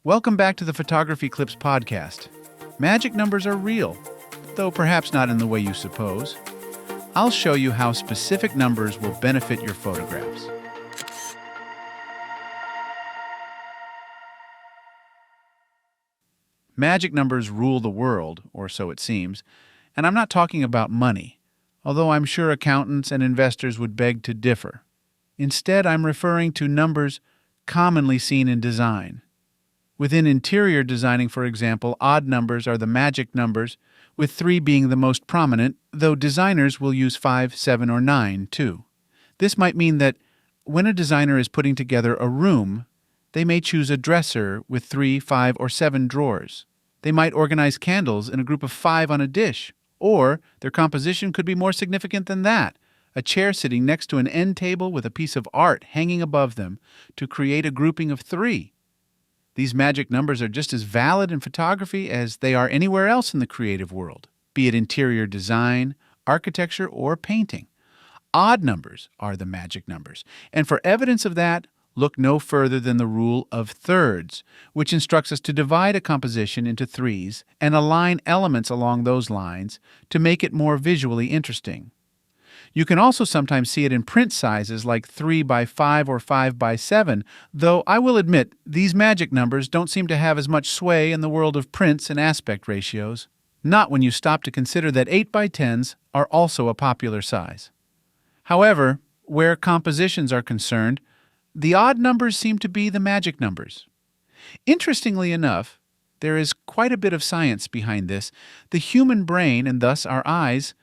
Welcome back to the Photography Clips podcast. Magic numbers are real, though perhaps not in the way you suppose. I'll show you how specific numbers will benefit your photographs. Magic numbers rule the world, or so it seems, and I'm not talking about money, although I'm sure accountants and investors would beg to differ. Instead, I'm referring to numbers commonly seen in design. Within interior designing, for example, odd numbers are the magic numbers, with 3 being the most prominent, though designers will use 5, 7, or 9 too. This might mean that when a designer is putting together a room, they may choose a dresser with 3, 5, or 7 drawers. They might organize candles in a group of 5 on a dish, or their composition could be more significant than that, a chair sitting next to an end table with a piece of art hanging above them to create a grouping of 3. These magic numbers are just as valid in photography as they are anywhere else in the creative world, be it interior design, architecture, or painting. Odd numbers are the magic numbers, and for evidence of that, look no further than the rule of thirds, which instructs us to divide a composition into threes and align elements along those lines to make it more visually interesting. You can also sometimes see it in print sizes like 3 by 5 or 5 by 7, though I will admit these magic numbers don't seem to have as much sway in the world of prints and aspect ratios, not when you stop to consider that 8 by 10s are also a popular size. However, where compositions are concerned, the odd numbers seem to be the magic numbers. Interestingly enough, there is quite a bit of science behind this. The human brain, and thus our eyes,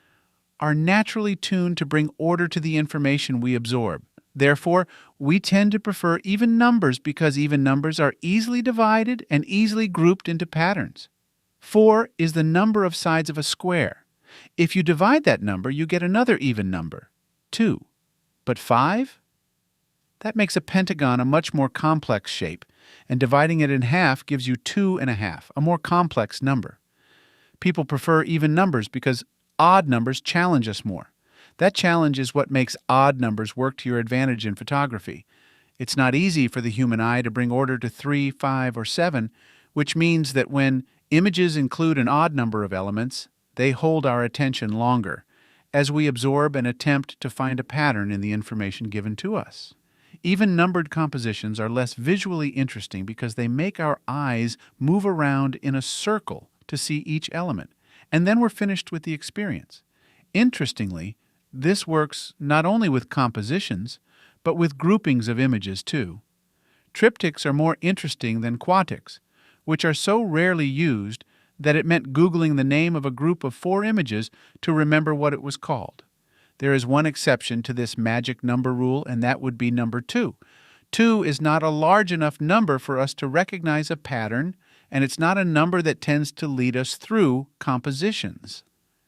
are naturally tuned to bring order to the information we absorb. Therefore, we tend to prefer even numbers because even numbers are easily divided and easily grouped into patterns. 4 is the number of sides of a square. If you divide that number, you get another even number, 2. But 5? That makes a pentagon a much more complex shape, and dividing it in half gives you 2.5, a more complex number. People prefer even numbers because odd numbers challenge us more. That challenge is what makes odd numbers work to your advantage in photography. It's not easy for the human eye to bring order to 3, 5, or 7, which means that when images include an odd number of elements, they hold our attention longer, as we absorb and attempt to find a pattern in the information given to us. Even numbered compositions are less visually interesting because they make our eyes move around in a circle to see each element, and then we're finished with the experience. Interestingly, this works not only with compositions, but with groupings of images too. Triptychs are more interesting than quatics, which are so rarely used that it meant Googling the name of a group of 4 images to remember what it was called. There is one exception to this magic number rule, and that would be number 2. 2 is not a large enough number for us to recognize a pattern, and it's not a number that tends to lead us through compositions.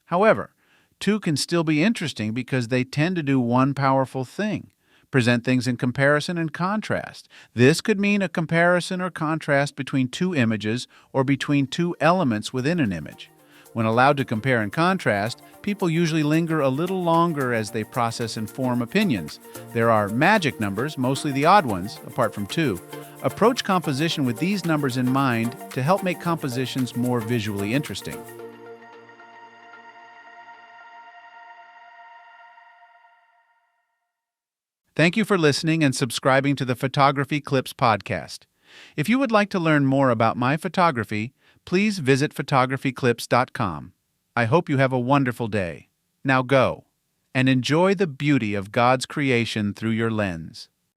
However, 2 can still be interesting because they tend to do one powerful thing: present things in comparison and contrast. This could mean a comparison or contrast between 2 images or between 2 elements within an image. When allowed to compare and contrast, people usually linger a little longer as they process and form opinions. There are magic numbers, mostly the odd ones, apart from 2. Approach composition with these numbers in mind to help make compositions more visually interesting. Thank you for listening and subscribing to the Photography Clips podcast. If you would like to learn more about my photography, please visit photographyclips.com. I hope you have a wonderful day. Now go and enjoy the beauty of God's creation through your lens.